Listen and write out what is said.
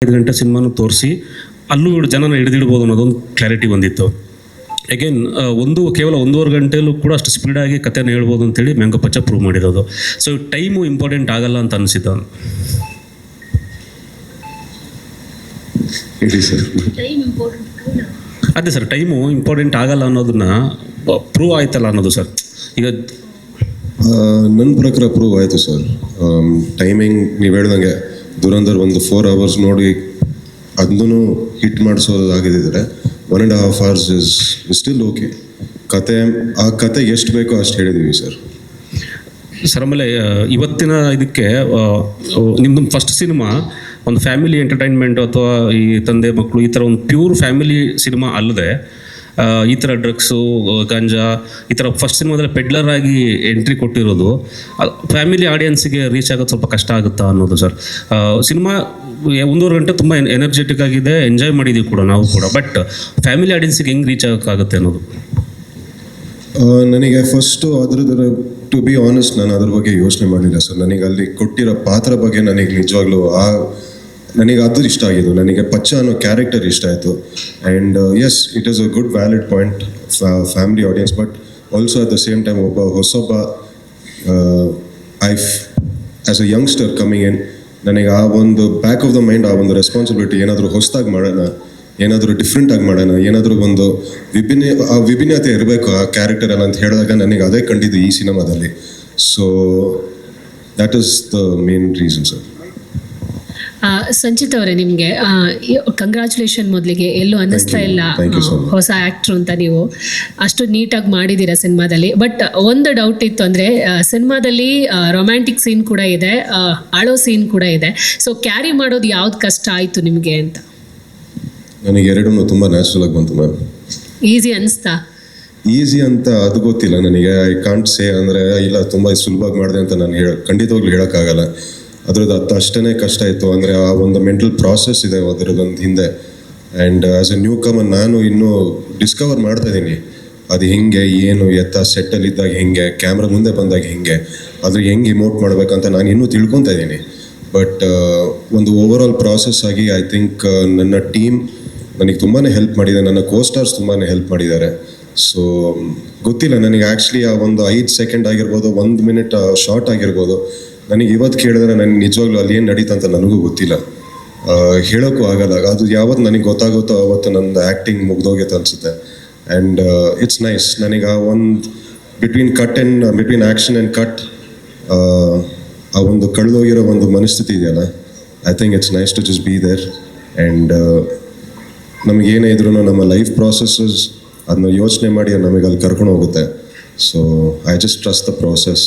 5 ಗಂಟೆ ಸಿನಿಮಾನು ತೋರಿಸಿ ಅಲ್ಲೂ ಜನನ ಹಿಡಿದಿಡ್ಬೋದು ಅನ್ನೋದೊಂದು ಕ್ಲಾರಿಟಿ ಬಂದಿತ್ತು. ಅಗೇನ್ ಕೇವಲ 1.5 ಗಂಟೆಯಲ್ಲೂ ಕೂಡ ಅಷ್ಟು ಸ್ಪೀಡಾಗಿ ಕಥೆನ ಹೇಳ್ಬೋದು ಅಂತೇಳಿ ಮ್ಯಾಂಗೋ ಪಚ್ಚ ಪ್ರೂವ್ ಮಾಡಿರೋದು. ಸೊ ಟೈಮು ಇಂಪಾರ್ಟೆಂಟ್ ಆಗಲ್ಲ ಅಂತ ಅನಿಸಿತು. ಅದೇ ಸರ್, ಟೈಮು ಇಂಪಾರ್ಟೆಂಟ್ ಆಗಲ್ಲ ಅನ್ನೋದನ್ನ ಪ್ರೂವ್ ಆಯ್ತಲ್ಲ ಅನ್ನೋದು ಸರ್. ಈಗ ನನ್ನ ಪ್ರಕಾರ ಪ್ರೂವ್ ಆಯಿತು ಸರ್. ಟೈಮಿಂಗ್ ನೀವು ಹೇಳ್ದಂಗೆ ದುರಂಧರ್ ಒಂದು 4 hours ನೋಡಿ ಅದನ್ನು ಹಿಟ್ ಮಾಡಿಸೋದಾಗಿದ್ದರೆ 1.5 hours ಇಸ್ ಸ್ಟಿಲ್ ಓಕೆ. ಆ ಕತೆ ಎಷ್ಟು ಬೇಕೋ ಅಷ್ಟು ಹೇಳಿದ್ದೀವಿ ಸರ್. ಸರ್ ಆಮೇಲೆ ಇವತ್ತಿನ ಇದಕ್ಕೆ ನಿಮ್ಮದು ಫಸ್ಟ್ ಸಿನಿಮಾ ಒಂದು ಫ್ಯಾಮಿಲಿ ಎಂಟರ್ಟೈನ್ಮೆಂಟ್ ಅಥವಾ ಈ ತಂದೆ ಮಕ್ಕಳು ಈ ಥರ ಒಂದು ಪ್ಯೂರ್ ಫ್ಯಾಮಿಲಿ ಸಿನಿಮಾ ಅಲ್ಲದೆ ಈ ಥರ ಡ್ರಗ್ಸು ಗಾಂಜಾ ಈ ಥರ ಫಸ್ಟ್ ಸಿನಿಮಾದಲ್ಲಿ ಪೆಡ್ಲರ್ ಆಗಿ ಎಂಟ್ರಿ ಕೊಟ್ಟಿರೋದು ಫ್ಯಾಮಿಲಿ ಆಡಿಯನ್ಸಿಗೆ ರೀಚ್ ಆಗೋದು ಸ್ವಲ್ಪ ಕಷ್ಟ ಆಗುತ್ತಾ ಅನ್ನೋದು ಸರ್. ಸಿನಿಮಾ 1.5 ಗಂಟೆ ತುಂಬ ಎನರ್ಜೆಟಿಕ್ ಆಗಿದೆ, ಎಂಜಾಯ್ ಮಾಡಿದ್ದೀವಿ ಕೂಡ ನಾವು ಕೂಡ. ಬಟ್ ಫ್ಯಾಮಿಲಿ ಆಡಿಯನ್ಸಿಗೆ ಹೆಂಗೆ ರೀಚ್ ಆಗೋಕ್ಕಾಗುತ್ತೆ ಅನ್ನೋದು ನನಗೆ ಫಸ್ಟು ಟು ಬಿ ಆನೆಸ್ಟ್ ನಾನು ಅದ್ರ ಬಗ್ಗೆ ಯೋಚನೆ ಮಾಡಲಿಲ್ಲ ಸರ್. ನನಗೆ ಅಲ್ಲಿ ಕೊಟ್ಟಿರೋ ಪಾತ್ರ ಬಗ್ಗೆ ನನಗೆ ನಿಜವಾಗ್ಲೂ ನನಗೆ ಅದು ಇಷ್ಟ ಆಗಿದ್ದು. ನನಗೆ ಪಚ್ಚ ಅನ್ನೋ ಕ್ಯಾರೆಕ್ಟರ್ ಇಷ್ಟ ಆಯಿತು. And yes, it is a good valid point family audience. But also at the same time ಹೊಸೊಬ್ಬ as a youngster coming in, ನನಗೆ ಆ ಒಂದು ಬ್ಯಾಕ್ ಆಫ್ ದ ಮೈಂಡ್ ಆ ಒಂದು ರೆಸ್ಪಾನ್ಸಿಬಿಲಿಟಿ, ಏನಾದರೂ ಹೊಸದಾಗಿ ಮಾಡೋಣ, ಏನಾದರೂ ಡಿಫ್ರೆಂಟಾಗಿ ಮಾಡೋಣ, ಏನಾದರೂ ಒಂದು ವಿಭಿನ್ನತೆ ಇರಬೇಕು ಆ ಕ್ಯಾರೆಕ್ಟರಲ್ಲಿ ಅಂತ ಹೇಳಿದಾಗ ನನಗೆ ಅದೇ ಕಂಡಿದ್ದು ಈ ಸಿನಿಮಾದಲ್ಲಿ. So that is the main reason sir. Sanchit ಅವರೇ, ನಿಮಗೆ ಕಂಗ್ರ್ಯಾಚುಲೇಷನ್ ಮೊದಲಿಗೆ. ಎಲ್ಲೂ ಅನ್ನಿಸ್ತಾ ಇಲ್ಲ ಹೊಸ ಆ್ಯಕ್ಟ್ರು ಅಂತ. ನೀವು ಅಷ್ಟು ನೀಟಾಗಿ ಮಾಡಿದ್ದೀರಾ ಸಿನಿಮಾದಲ್ಲಿ. ಬಟ್ ಒಂದು ಡೌಟ್ ಇತ್ತು, ಅಂದರೆ ಸಿನಿಮಾದಲ್ಲಿ ರೊಮ್ಯಾಂಟಿಕ್ ಸೀನ್ ಕೂಡ ಇದೆ, ಅಳೋ ಸೀನ್ ಕೂಡ ಇದೆ. ಸೊ ಕ್ಯಾರಿ ಮಾಡೋದು ಯಾವ್ದು ಕಷ್ಟ ಆಯಿತು ನಿಮಗೆ ಅಂತ? ನನಗೆ ಎರಡೂ ತುಂಬ ನ್ಯಾಚುರಲ್ ಆಗಿ ಬಂತು ಮ್ಯಾಮ್. ಈಸಿ ಅನಿಸ್ತಾ? ಈಸಿ ಅಂತ ಅದು ಗೊತ್ತಿಲ್ಲ ನನಗೆ. ಐ ಕಾಂಟ್ ಸೇ ಅಂದರೆ ಇಲ್ಲ ತುಂಬ ಸುಲಭವಾಗಿ ಮಾಡಿದೆ ಅಂತ ನಾನು ಖಂಡಿತವಾಗ್ಲೂ ಹೇಳೋಕ್ಕಾಗಲ್ಲ. ಅದ್ರದ್ದು ಅಷ್ಟೇ ಕಷ್ಟ ಇತ್ತು. ಅಂದರೆ ಆ ಒಂದು ಮೆಂಟಲ್ ಪ್ರಾಸೆಸ್ ಇದೆ ಅದರದೊಂದು ಹಿಂದೆ. ಆ್ಯಂಡ್ ಆ್ಯಸ್ ಎ ನ್ಯೂ ಕಮರ್ ನಾನು ಇನ್ನೂ ಡಿಸ್ಕವರ್ ಮಾಡ್ತಾ ಇದ್ದೀನಿ ಅದು ಹೆಂಗೆ, ಏನು ಎತ್ತ ಸೆಟ್ಟಲ್ಲಿದ್ದಾಗ ಹೆಂಗೆ, ಕ್ಯಾಮ್ರಾ ಮುಂದೆ ಬಂದಾಗ ಹೆಂಗೆ, ಅದ್ರ ಹೆಂಗೆ ಇಮೋಟ್ ಮಾಡಬೇಕಂತ ನಾನು ಇನ್ನೂ ತಿಳ್ಕೊತಾ ಇದ್ದೀನಿ. ಬಟ್ ಒಂದು ಓವರ್ ಆಲ್ ಪ್ರಾಸೆಸ್ ಆಗಿ ಐ ಥಿಂಕ್ ನನ್ನ ಟೀಮ್ ನನಗೆ ತುಂಬಾ ಹೆಲ್ಪ್ ಮಾಡಿದೆ, ನನ್ನ ಕೋಸ್ಟಾರ್ಸ್ ತುಂಬಾ ಹೆಲ್ಪ್ ಮಾಡಿದ್ದಾರೆ. ಸೊ ಗೊತ್ತಿಲ್ಲ ನನಗೆ ಆ್ಯಕ್ಚುಲಿ ಆ ಒಂದು 5 ಸೆಕೆಂಡ್ ಆಗಿರ್ಬೋದು, 1 ಮಿನಿಟ್ ಶಾರ್ಟ್ ಆಗಿರ್ಬೋದು, ನನಗೆ ಇವತ್ತು ಕೇಳಿದ್ರೆ ನನಗೆ ನಿಜವಾಗ್ಲೂ ಅಲ್ಲಿ ಏನು ನಡೀತಾ ಅಂತ ನನಗೂ ಗೊತ್ತಿಲ್ಲ, ಹೇಳೋಕ್ಕೂ ಆಗಲ್ಲ. ಅದು ಯಾವತ್ತು ನನಗೆ ಗೊತ್ತಾಗುತ್ತೋ ಅವತ್ತು ನನ್ನ ಆ್ಯಕ್ಟಿಂಗ್ ಮುಗ್ದೋಗುತ್ತೆ ಅನಿಸುತ್ತೆ. And it's nice. ನನಗೆ ಆ ಒಂದು ಬಿಟ್ವೀನ್ ಆ್ಯಕ್ಷನ್ ಆ್ಯಂಡ್ ಕಟ್ ಆ ಒಂದು ಕಳೆದೋಗಿರೋ ಒಂದು ಮನಸ್ಥಿತಿ ಇದೆಯಲ್ಲ, I think it's nice to just be there. And ನಮಗೇನೇ ಇದ್ರೂ ನಮ್ಮ ಲೈಫ್ ಪ್ರಾಸೆಸಸ್ ಅದನ್ನ ಯೋಚನೆ ಮಾಡಿ ನಮಗೆ ಅಲ್ಲಿ ಕರ್ಕೊಂಡು ಹೋಗುತ್ತೆ. So I just trust the process.